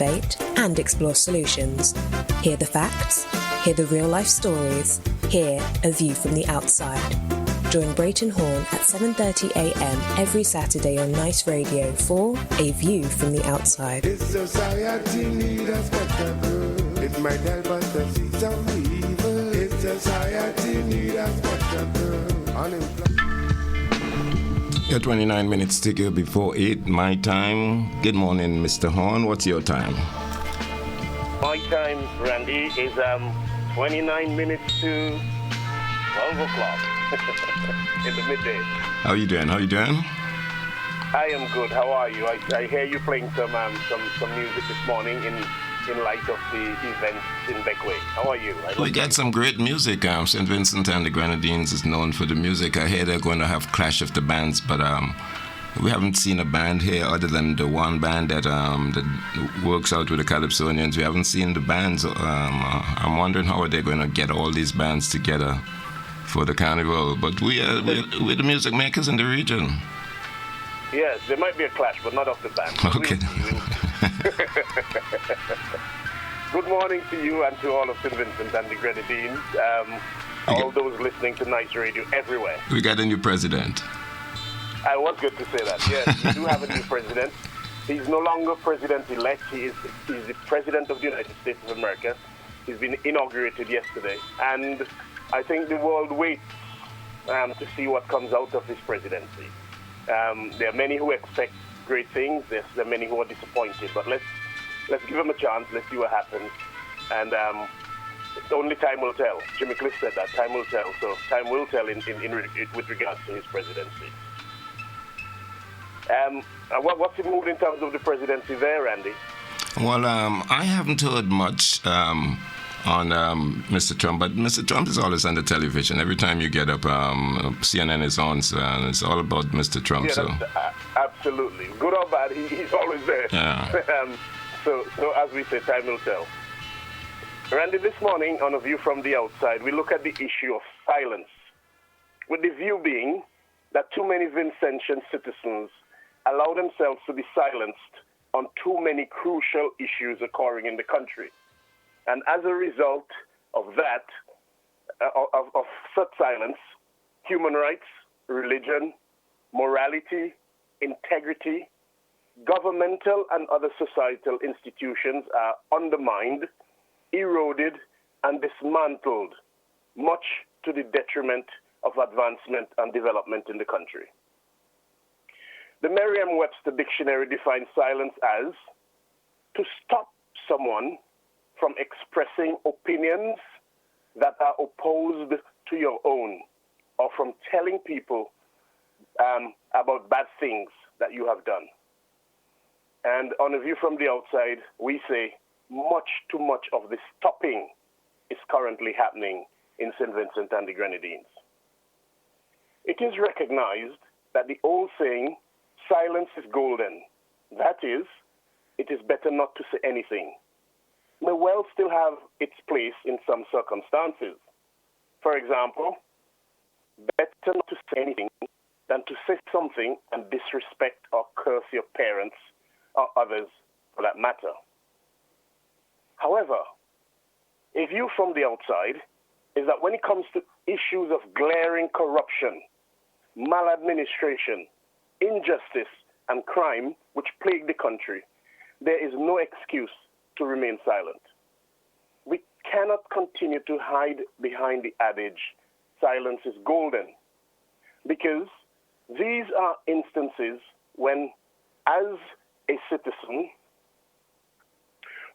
debate, and explore solutions. Hear the facts, hear the real-life stories, hear a view from the outside. Join Brayton Horn at 7:30am every Saturday on Nice Radio for A View from the Outside. This society needs a spectacle. It might help us to see some evil. This society needs a spectacle. You're 29 minutes to go before 8, my time. Good morning, Mr. Horn. What's your time? My time, Randy, is 29 minutes to 12 o'clock in the midday. How are you doing? I am good. How are you? I hear you playing some music this morning in light of the events in Beckway. How are you? We got some great music. St. Vincent and the Grenadines is known for the music. I hear they're going to have Clash of the Bands, but we haven't seen a band here other than the one band that works out with the Calypsonians. We haven't seen the bands. I'm wondering how are they going to get all these bands together for the carnival. But we're the music makers in the region. Yes, there might be a clash, but not of the band. Okay. Good morning to you and to all of St. Vincent and the Grenadines. All those listening to Nice Radio everywhere. We got a new president. I was good to say that. Yes, we do have a new president. He's no longer president-elect. He's the president of the United States of America. He's been inaugurated yesterday. And I think the world waits to see what comes out of his presidency. There are many who expect great things. There are many who are disappointed. But let's give him a chance. Let's see what happens. And only time will tell. Jimmy Cliff said that. Time will tell. So time will tell with regards to his presidency. What's the mood in terms of the presidency there, Randy? Well, I haven't heard much on Mr. Trump, but Mr. Trump is always on the television. Every time you get up, CNN is on, and it's all about Mr. Trump. Yeah, so absolutely. Good or bad, he's always there. Yeah. So as we say, time will tell. Randy, this morning on A View from the Outside, we look at the issue of silence, with the view being that too many Vincentian citizens allow themselves to be silenced on too many crucial issues occurring in the country. And as a result of that, of such silence, human rights, religion, morality, integrity, governmental and other societal institutions are undermined, eroded, and dismantled, much to the detriment of advancement and development in the country. The Merriam-Webster Dictionary defines silence as to stop someone from expressing opinions that are opposed to your own, or from telling people about bad things that you have done. And on A View from the Outside, we say much too much of this stopping is currently happening in St. Vincent and the Grenadines. It is recognized that the old saying, silence is golden, that is, it is better not to say anything, may well still have its place in some circumstances. For example, better not to say anything than to say something and disrespect or curse your parents or others for that matter. However, a view from the outside is that when it comes to issues of glaring corruption, maladministration, injustice, and crime which plague the country, there is no excuse to remain silent. We cannot continue to hide behind the adage, silence is golden, because these are instances when, as a citizen,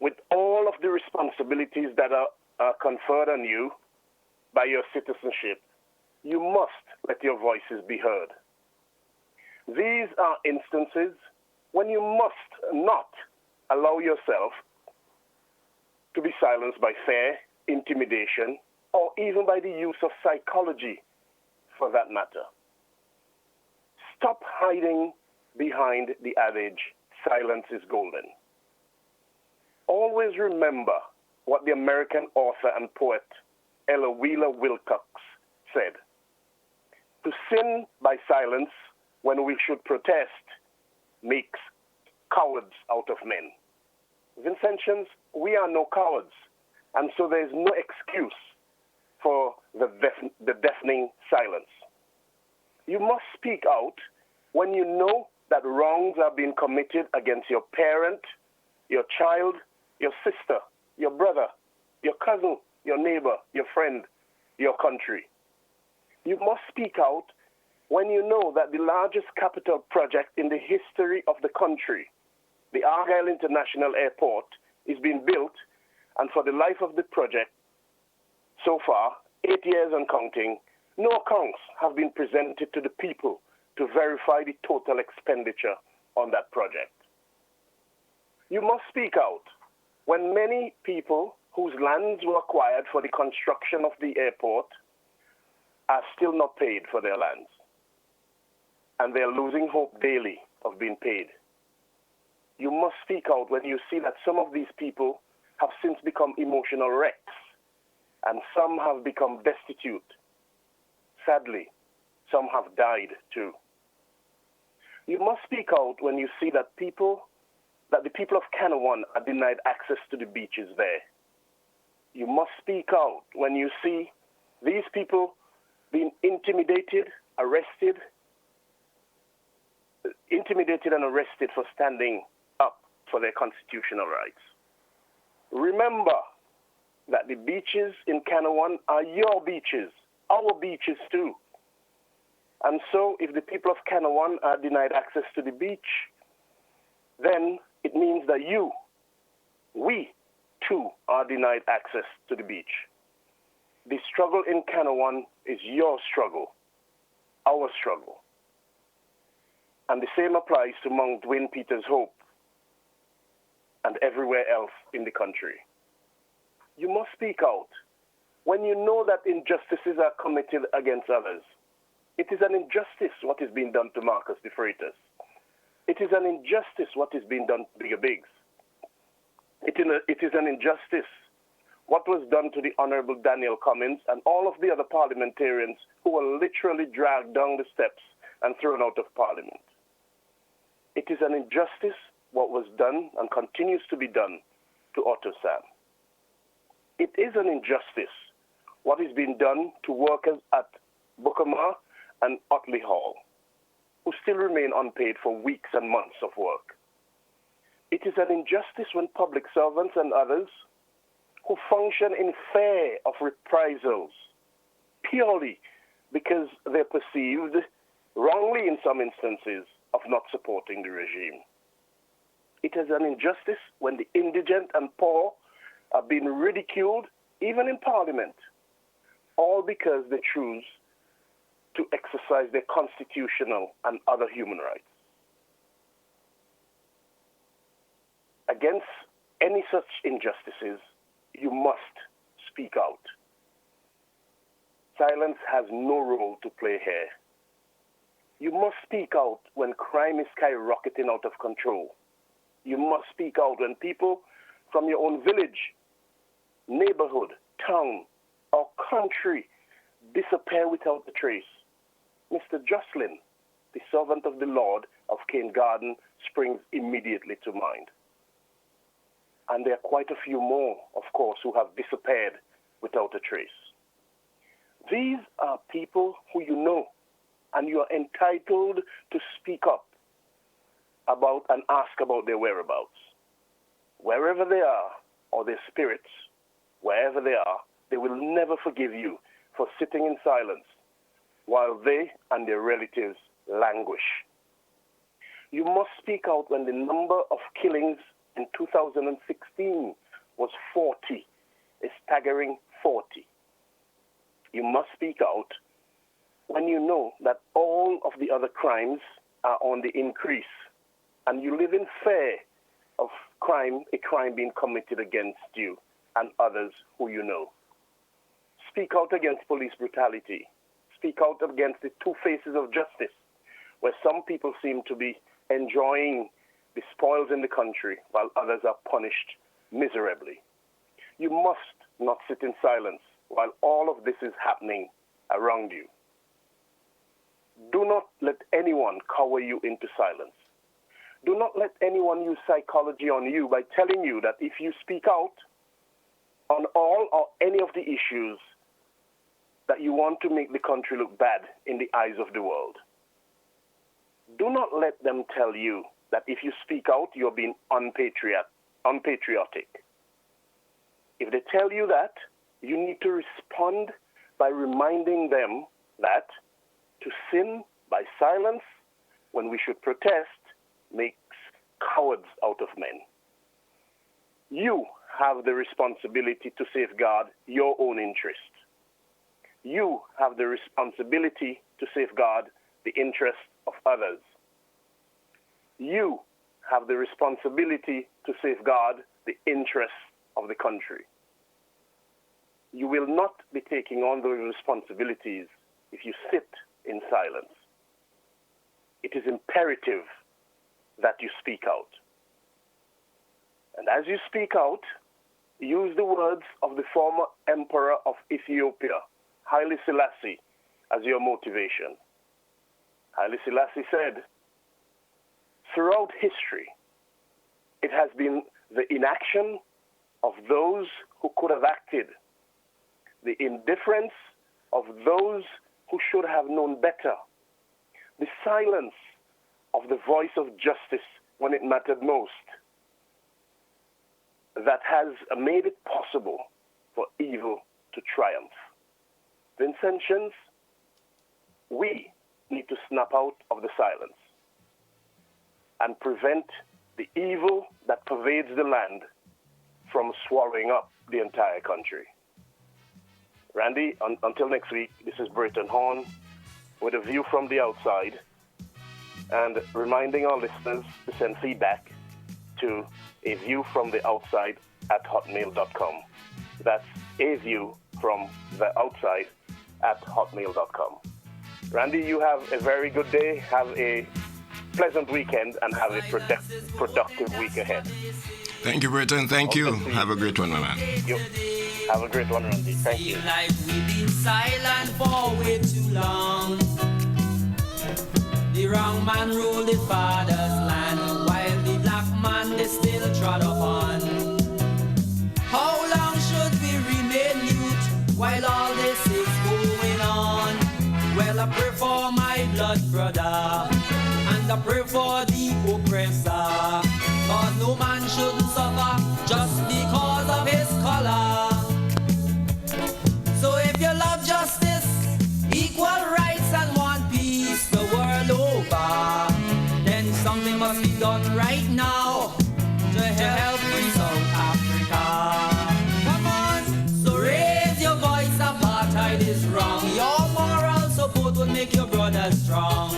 with all of the responsibilities that are conferred on you by your citizenship, you must let your voices be heard. These are instances when you must not allow yourself to be silenced by fear, intimidation, or even by the use of psychology, for that matter. Stop hiding behind the adage, silence is golden. Always remember what the American author and poet Ella Wheeler Wilcox said. To sin by silence when we should protest makes cowards out of men. Vincentians, we are no cowards, and so there is no excuse for the deafening silence. You must speak out when you know that wrongs are being committed against your parent, your child, your sister, your brother, your cousin, your neighbor, your friend, your country. You must speak out when you know that the largest capital project in the history of the country, the Argyle International Airport, is being built, and for the life of the project, so far, 8 years and counting, no accounts have been presented to the people to verify the total expenditure on that project. You must speak out when many people whose lands were acquired for the construction of the airport are still not paid for their lands, and they're losing hope daily of being paid. You must speak out when you see that some of these people have since become emotional wrecks, and some have become destitute. Sadly, some have died too. You must speak out when you see that the people of Kanawha are denied access to the beaches there. You must speak out when you see these people being intimidated and arrested for standing up for their constitutional rights. Remember that the beaches in Kanawha are your beaches, our beaches too. And so if the people of Kanawha are denied access to the beach, then it means that we too are denied access to the beach. The struggle in Kanawha is your struggle, our struggle. And the same applies to Mount Dwayne Peters Hope and everywhere else in the country. You must speak out when you know that injustices are committed against others. It is an injustice what is being done to Marcus de Freitas. It is an injustice what is being done to Bigger Biggs. It is an injustice what was done to the Honorable Daniel Cummins and all of the other parliamentarians who were literally dragged down the steps and thrown out of Parliament. It is an injustice what was done and continues to be done to Otto Sam. It is an injustice what is being done to workers at Buckamar and Otley Hall, who still remain unpaid for weeks and months of work. It is an injustice when public servants and others who function in fear of reprisals purely because they're perceived, wrongly in some instances, of not supporting the regime. It is an injustice when the indigent and poor are being ridiculed, even in Parliament, all because they choose to exercise their constitutional and other human rights. Against any such injustices, you must speak out. Silence has no role to play here. You must speak out when crime is skyrocketing out of control. You must speak out when people from your own village, neighborhood, town, or country disappear without a trace. Mr. Jocelyn, the servant of the Lord of Cane Garden, springs immediately to mind. And there are quite a few more, of course, who have disappeared without a trace. These are people who you know, and you are entitled to speak up about and ask about their whereabouts. Wherever they are, or their spirits, wherever they are, they will never forgive you for sitting in silence while they and their relatives languish. You must speak out when the number of killings in 2016 was 40, a staggering 40. You must speak out when you know that all of the other crimes are on the increase and you live in fear of a crime being committed against you and others who you know. Speak out against police brutality. Speak out against the two faces of justice, where some people seem to be enjoying the spoils in the country while others are punished miserably. You must not sit in silence while all of this is happening around you. Do not let anyone cower you into silence. Do not let anyone use psychology on you by telling you that if you speak out on all or any of the issues that you want to make the country look bad in the eyes of the world. Do not let them tell you that if you speak out, you're being unpatriotic. If they tell you that, you need to respond by reminding them that to sin by silence when we should protest makes cowards out of men. You have the responsibility to safeguard your own interest. You have the responsibility to safeguard the interests of others. You have the responsibility to safeguard the interests of the country. You will not be taking on those responsibilities if you sit in silence. It is imperative that you speak out. And as you speak out, use the words of the former emperor of Ethiopia, Haile Selassie, as your motivation. Haile Selassie said, throughout history, it has been the inaction of those who could have acted, the indifference of those who should have known better, the silence of the voice of justice when it mattered most, that has made it possible for evil to triumph. Vincentians, we need to snap out of the silence and prevent the evil that pervades the land from swallowing up the entire country. Randy, until next week, this is Brayton Horn with a view from the outside, and reminding our listeners to send feedback to aviewfromtheoutside@hotmail.com. That's aviewfromtheoutside@hotmail.com. Randy, you have a very good day. Have a pleasant weekend and have a productive week ahead. Thank you, Brayton. Thank you. Have a great one, my man. Have a great one, Randy. Thank you. Like we've been silent for way too long. The wrong man ruled the father's land, while the black man they still trod upon. How long should we remain mute while all this is going on? Well, I pray for my blood brother, and I pray for the oppressor, cause no man shouldn't suffer just because of his color. So if you love justice, equal rights and want peace the world over, then something must be done right now to help free South Africa. Come on, so raise your voice, apartheid is wrong. Your moral support will make your brother strong.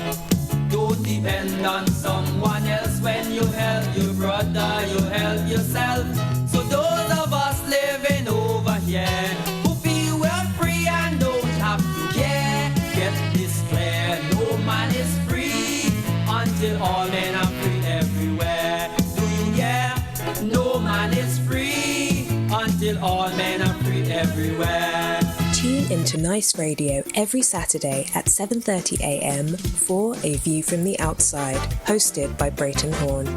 Don't depend on someone else when you help your brother, you help yourself. So those of us living over here who feel we're free and don't have to care, get this clear, no man is free until all men are free everywhere. Do you hear? No man is free until all men are free everywhere. Tune into Nice Radio every Saturday at 7:30 a.m. for A View from the Outside, hosted by Brayton Horn.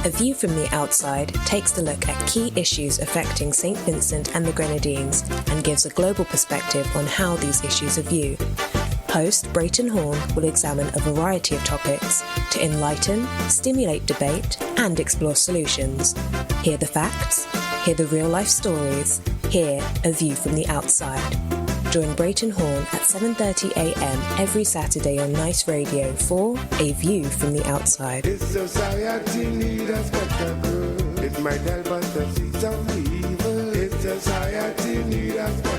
A View from the Outside takes a look at key issues affecting St. Vincent and the Grenadines and gives a global perspective on how these issues are viewed. Host Brayton Horn will examine a variety of topics to enlighten, stimulate debate, and explore solutions. Hear the facts, hear the real-life stories, hear A View from the Outside. Join Brayton Horn at 7:30 a.m. every Saturday on Nice Radio for A View from the Outside. This society needs a spectacle. It might help us to see some evil. This society needs a spectacle.